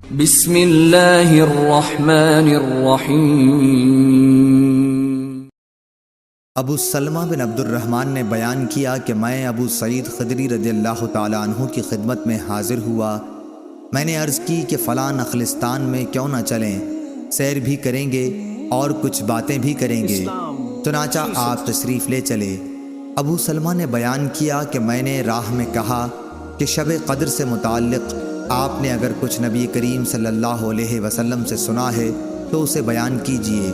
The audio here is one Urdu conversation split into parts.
بسم اللہ الرحمن الرحیم۔ ابو سلمہ بن عبد الرحمن نے بیان کیا کہ میں ابو سعید خدری رضی اللہ تعالیٰ عنہ کی خدمت میں حاضر ہوا۔ میں نے عرض کی کہ فلاں نخلستان میں کیوں نہ چلیں، سیر بھی کریں گے اور کچھ باتیں بھی کریں گے۔ چنانچہ آپ تشریف لے چلے۔ ابو سلمہ نے بیان کیا کہ میں نے راہ میں کہا کہ شب قدر سے متعلق آپ نے اگر کچھ نبی کریم صلی اللہ علیہ وسلم سے سنا ہے تو اسے بیان کیجئے۔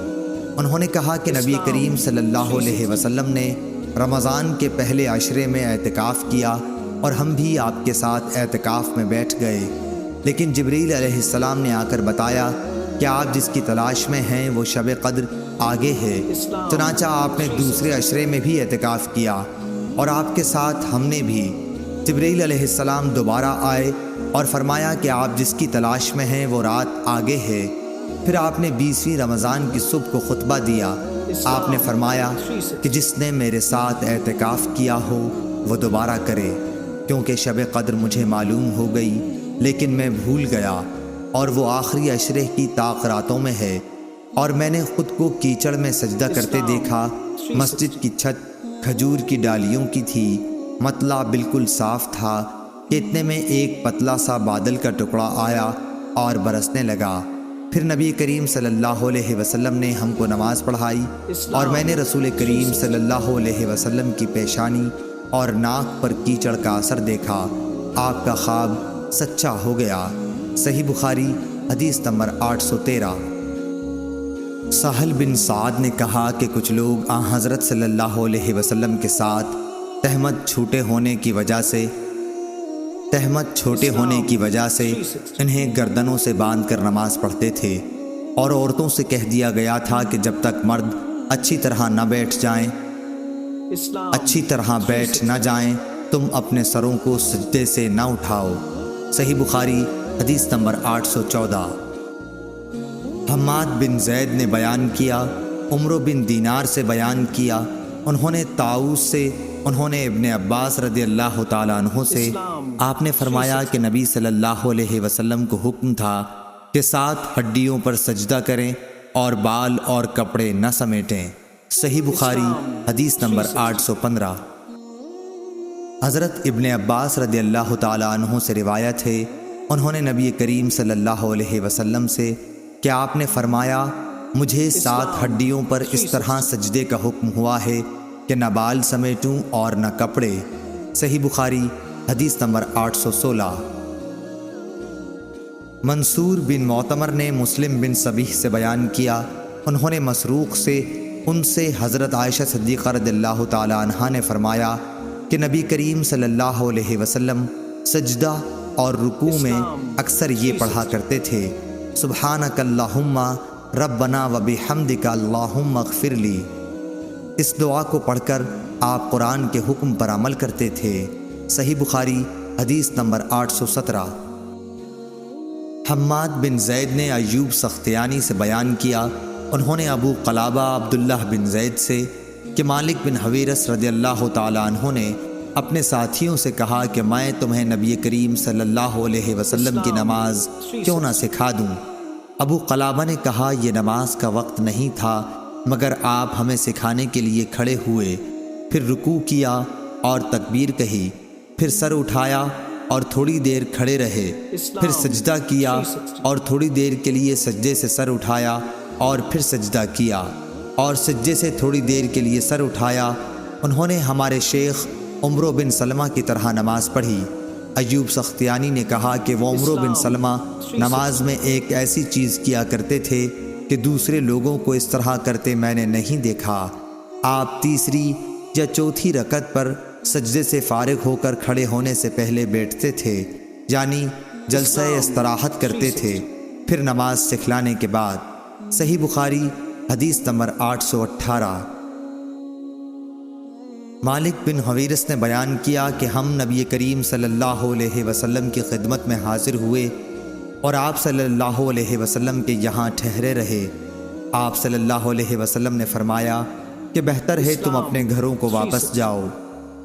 انہوں نے کہا کہ نبی کریم صلی اللہ علیہ وسلم نے رمضان کے پہلے عشرے میں اعتکاف کیا اور ہم بھی آپ کے ساتھ اعتکاف میں بیٹھ گئے، لیکن جبریل علیہ السلام نے آ کر بتایا کہ آپ جس کی تلاش میں ہیں وہ شب قدر آگے ہے۔ چنانچہ آپ نے دوسرے عشرے میں بھی اعتکاف کیا اور آپ کے ساتھ ہم نے بھی۔ جبریل علیہ السلام دوبارہ آئے اور فرمایا کہ آپ جس کی تلاش میں ہیں وہ رات آگے ہے۔ پھر آپ نے 20ویں رمضان کی صبح کو خطبہ دیا۔ آپ نے فرمایا کہ جس نے میرے ساتھ اعتکاف کیا ہو وہ دوبارہ کرے، کیونکہ شب قدر مجھے معلوم ہو گئی لیکن میں بھول گیا اور وہ آخری عشرے کی راتوں میں ہے، اور میں نے خود کو کیچڑ میں سجدہ کرتے دیکھا۔ مسجد کی چھت کھجور کی ڈالیوں کی تھی، مطلع بالکل صاف تھا کہ اتنے میں ایک پتلا سا بادل کا ٹکڑا آیا اور برسنے لگا۔ پھر نبی کریم صلی اللہ علیہ وسلم نے ہم کو نماز پڑھائی اور میں نے رسول کریم صلی اللہ علیہ وسلم کی پیشانی اور ناک پر کیچڑ کا اثر دیکھا۔ آپ کا خواب سچا ہو گیا۔ صحیح بخاری حدیث نمبر 813۔ سہل بن سعد نے کہا کہ کچھ لوگ حضرت صلی اللہ علیہ وسلم کے ساتھ تہمت چھوٹے ہونے کی وجہ سے انہیں گردنوں سے باندھ کر نماز پڑھتے تھے، اور عورتوں سے کہہ دیا گیا تھا کہ جب تک مرد اچھی طرح بیٹھ نہ جائیں تم اپنے سروں کو سجدے سے نہ اٹھاؤ۔ صحیح بخاری حدیث نمبر 814۔ حماد بن زید نے بیان کیا، عمرو بن دینار سے بیان کیا، انہوں نے طاؤس سے، انہوں نے ابن عباس رضی اللہ تعالیٰ عنہ سے، آپ نے فرمایا کہ نبی صلی اللہ علیہ وسلم کو حکم تھا کہ 7 ہڈیوں پر سجدہ کریں اور بال اور کپڑے نہ سمیٹیں۔ صحیح بخاری حدیث نمبر 815۔ حضرت ابن عباس رضی اللہ تعالیٰ عنہ سے روایت ہے، انہوں نے نبی کریم صلی اللہ علیہ وسلم سے کہ آپ نے فرمایا مجھے 7 ہڈیوں پر اس طرح سجدے کا حکم ہوا ہے کہ نہ بال سمیٹوں اور نہ کپڑے۔ صحیح بخاری حدیث نمبر 816۔ منصور بن معتمر نے مسلم بن صبیح سے بیان کیا، انہوں نے مسروق سے، ان سے حضرت عائشہ صدیقہ رضی اللہ تعالی عنہا نے فرمایا کہ نبی کریم صلی اللہ علیہ وسلم سجدہ اور رکوع میں اکثر یہ پڑھا کرتے تھے، سبحانک اللہم ربنا وبحمدک اللہم اغفر لی۔ اس دعا کو پڑھ کر آپ قرآن کے حکم پر عمل کرتے تھے۔ صحیح بخاری حدیث نمبر 817۔ حماد بن زید نے ایوب سختیانی سے بیان کیا، انہوں نے ابو قلابہ عبداللہ بن زید سے کہ مالک بن حویرث رضی اللہ تعالیٰ عنہ نے اپنے ساتھیوں سے کہا کہ میں تمہیں نبی کریم صلی اللہ علیہ وسلم کی نماز کیوں نہ سکھا دوں؟ ابو قلابہ نے کہا یہ نماز کا وقت نہیں تھا مگر آپ ہمیں سکھانے کے لیے کھڑے ہوئے، پھر رکوع کیا اور تکبیر کہی، پھر سر اٹھایا اور تھوڑی دیر کھڑے رہے، پھر سجدہ کیا اور تھوڑی دیر کے لیے سجدے سے سر اٹھایا اور پھر سجدہ کیا اور سجدے سے تھوڑی دیر کے لیے سر اٹھایا۔ انہوں نے ہمارے شیخ عمرو بن سلمہ کی طرح نماز پڑھی۔ ایوب سختیانی نے کہا کہ وہ عمرو بن سلمہ نماز میں ایک ایسی چیز کیا کرتے تھے کہ دوسرے لوگوں کو اس طرح کرتے میں نے نہیں دیکھا۔ آپ تیسری یا چوتھی رکعت پر سجدے سے فارغ ہو کر کھڑے ہونے سے پہلے بیٹھتے تھے، یعنی جلسہ استراحت کرتے تھے، پھر نماز سکھلانے کے بعد۔ صحیح بخاری حدیث نمبر 818۔ مالک بن حویرث نے بیان کیا کہ ہم نبی کریم صلی اللہ علیہ وسلم کی خدمت میں حاضر ہوئے اور آپ صلی اللہ علیہ وسلم کے یہاں ٹھہرے رہے۔ آپ صلی اللہ علیہ وسلم نے فرمایا کہ بہتر ہے تم اپنے گھروں کو واپس جاؤ،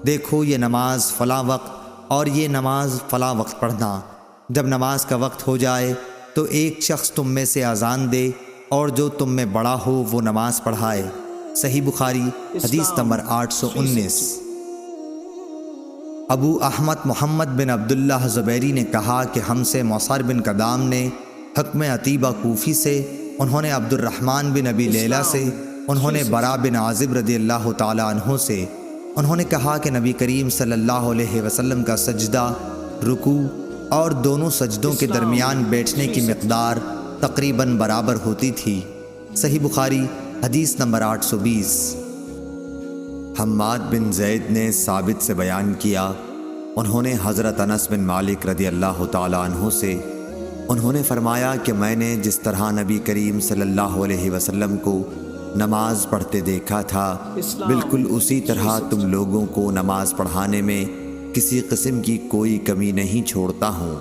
دیکھو یہ نماز فلاں وقت اور یہ نماز فلاں وقت پڑھنا، جب نماز کا وقت ہو جائے تو ایک شخص تم میں سے اذان دے اور جو تم میں بڑا ہو وہ نماز پڑھائے۔ صحیح بخاری حدیث نمبر 819۔ ابو احمد محمد بن عبداللہ زبیری نے کہا کہ ہم سے موصر بن قدام نے حکم عتیبہ کوفی سے، انہوں نے عبد الرحمن بن ابی لیلہ سے، انہوں نے برا بن عازب رضی اللہ تعالی عنہ سے، انہوں نے کہا کہ نبی کریم صلی اللہ علیہ وسلم کا سجدہ، رکوع اور دونوں سجدوں کے درمیان بیٹھنے کی مقدار تقریباً برابر ہوتی تھی۔ صحیح بخاری حدیث نمبر 820۔ حماد بن زید نے ثابت سے بیان کیا، انہوں نے حضرت انس بن مالک رضی اللہ تعالی عنہ سے، انہوں نے فرمایا کہ میں نے جس طرح نبی کریم صلی اللہ علیہ وسلم کو نماز پڑھتے دیکھا تھا، بالکل اسی طرح تم لوگوں کو نماز پڑھانے میں کسی قسم کی کوئی کمی نہیں چھوڑتا ہوں۔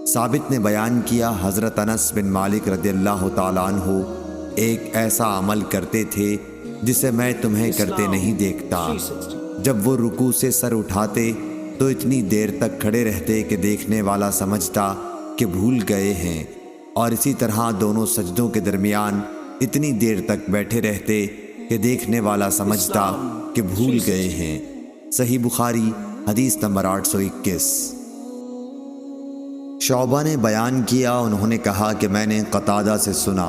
ثابت نے بیان کیا، حضرت انس بن مالک رضی اللہ تعالیٰ عنہ ایک ایسا عمل کرتے تھے جسے میں تمہیں کرتے نہیں دیکھتا۔ جب وہ رکوع سے سر اٹھاتے تو اتنی دیر تک کھڑے رہتے کہ دیکھنے والا سمجھتا کہ بھول گئے ہیں، اور اسی طرح دونوں سجدوں کے درمیان اتنی دیر تک بیٹھے رہتے کہ دیکھنے والا سمجھتا کہ بھول گئے ہیں۔ صحیح بخاری حدیث نمبر 821۔ شعبہ نے بیان کیا، انہوں نے کہا کہ میں نے قتادہ سے سنا،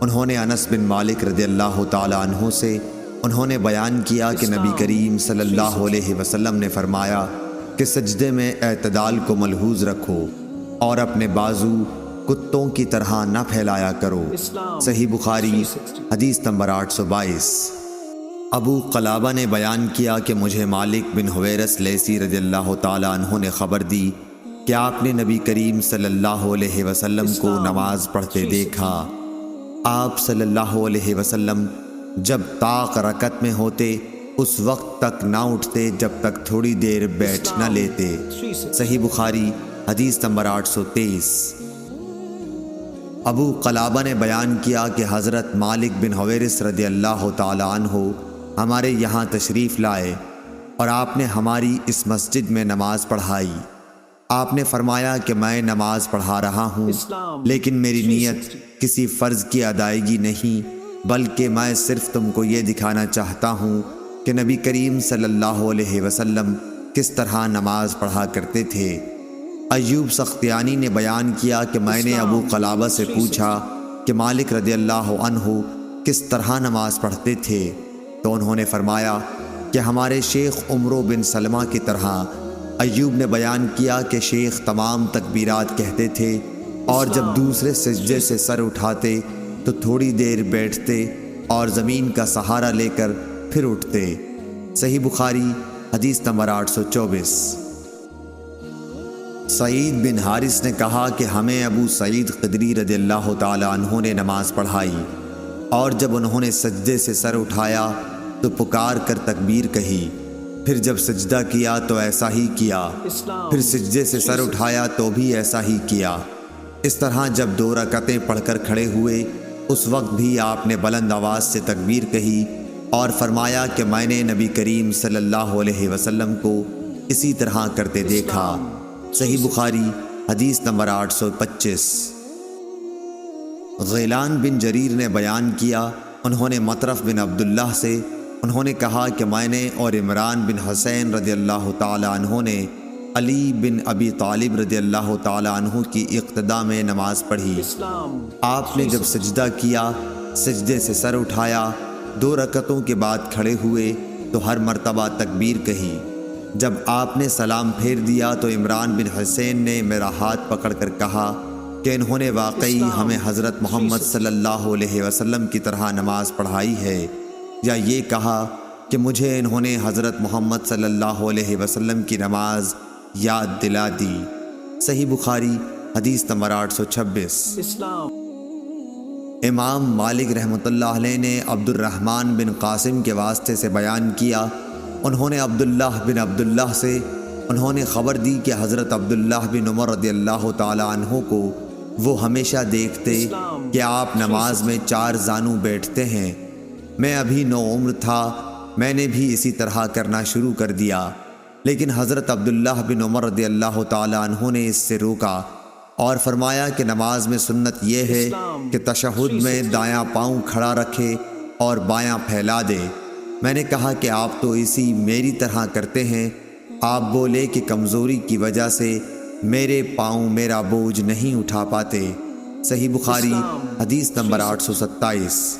انہوں نے انس بن مالک رضی اللہ تعالی عنہ سے، انہوں نے بیان کیا کہ نبی کریم صلی اللہ علیہ وسلم نے فرمایا کہ سجدے میں اعتدال کو ملحوظ رکھو اور اپنے بازو کتوں کی طرح نہ پھیلایا کرو۔ صحیح بخاری حدیث نمبر 822۔ ابو قلابہ نے بیان کیا کہ مجھے مالک بن حویرث لیثی رضی اللہ تعالی عنہ نے خبر دی کہ آپ نے نبی کریم صلی اللہ علیہ وسلم کو نماز پڑھتے دیکھا۔ آپ صلی اللہ علیہ وسلم جب طاق رکعت میں ہوتے اس وقت تک نہ اٹھتے جب تک تھوڑی دیر بیٹھ نہ لیتے۔ صحیح بخاری حدیث نمبر 823۔ ابو قلابہ نے بیان کیا کہ حضرت مالک بن حویرث رضی اللہ تعالی عنہ ہمارے یہاں تشریف لائے اور آپ نے ہماری اس مسجد میں نماز پڑھائی۔ آپ نے فرمایا کہ میں نماز پڑھا رہا ہوں، لیکن میری نیت کسی فرض کی ادائیگی نہیں، بلکہ میں صرف تم کو یہ دکھانا چاہتا ہوں کہ نبی کریم صلی اللہ علیہ وسلم کس طرح نماز پڑھا کرتے تھے۔ ایوب سختیانی نے بیان کیا کہ میں نے ابو قلابہ سے پوچھا کہ مالک رضی اللہ عنہ کس طرح نماز پڑھتے تھے، تو انہوں نے فرمایا کہ ہمارے شیخ عمرو بن سلمہ کی طرح۔ ایوب نے بیان کیا کہ شیخ تمام تکبیرات کہتے تھے اور جب دوسرے سجدے سے سر اٹھاتے تو تھوڑی دیر بیٹھتے اور زمین کا سہارا لے کر پھر اٹھتے۔ صحیح بخاری حدیث نمبر 824۔ سعید بن حارث نے کہا کہ ہمیں ابو سعید خدری رضی اللہ تعالی عنہ نے نماز پڑھائی، اور جب انہوں نے سجدے سے سر اٹھایا تو پکار کر تکبیر کہی، پھر جب سجدہ کیا تو ایسا ہی کیا، پھر سجدے سے سر اٹھایا تو بھی ایسا ہی کیا۔ اس طرح جب 2 رکعتیں پڑھ کر کھڑے ہوئے اس وقت بھی آپ نے بلند آواز سے تکبیر کہی اور فرمایا کہ میں نے نبی کریم صلی اللہ علیہ وسلم کو اسی طرح کرتے دیکھا۔ صحیح بخاری حدیث نمبر 825۔ غیلان بن جریر نے بیان کیا، انہوں نے مطرف بن عبداللہ سے، انہوں نے کہا کہ میں نے اور عمران بن حسین رضی اللہ تعالی عنہ نے علی بن ابی طالب رضی اللہ تعالی عنہ کی اقتداء میں نماز پڑھی۔ آپ نے جب سجدہ کیا، سجدے سے سر اٹھایا، 2 رکعتوں کے بعد کھڑے ہوئے تو ہر مرتبہ تکبیر کہی۔ جب آپ نے سلام پھیر دیا تو عمران بن حسین نے میرا ہاتھ پکڑ کر کہا کہ انہوں نے واقعی ہمیں حضرت محمد صلی اللہ علیہ وسلم کی طرح نماز پڑھائی ہے، یا یہ کہا کہ مجھے انہوں نے حضرت محمد صلی اللہ علیہ وسلم کی نماز یاد دلا دی۔ صحیح بخاری حدیث نمبر 826۔ امام مالک رحمۃ اللہ علیہ نے عبد الرحمن بن قاسم کے واسطے سے بیان کیا، انہوں نے عبداللہ بن عبداللہ سے، انہوں نے خبر دی کہ حضرت عبداللہ بن عمر رضی اللہ تعالی عنہ کو وہ ہمیشہ دیکھتے کہ آپ نماز میں 4 زانو بیٹھتے ہیں۔ میں ابھی نوعمر تھا، میں نے بھی اسی طرح کرنا شروع کر دیا، لیکن حضرت عبداللہ بن عمر رضی اللہ تعالی عنہ نے اس سے روکا اور فرمایا کہ نماز میں سنت یہ ہے کہ تشہد میں دایاں پاؤں کھڑا رکھے اور بایاں پھیلا دے۔ میں نے کہا کہ آپ تو اسی میری طرح کرتے ہیں۔ آپ بولے کہ کمزوری کی وجہ سے میرے پاؤں میرا بوجھ نہیں اٹھا پاتے۔ صحیح بخاری حدیث نمبر 827۔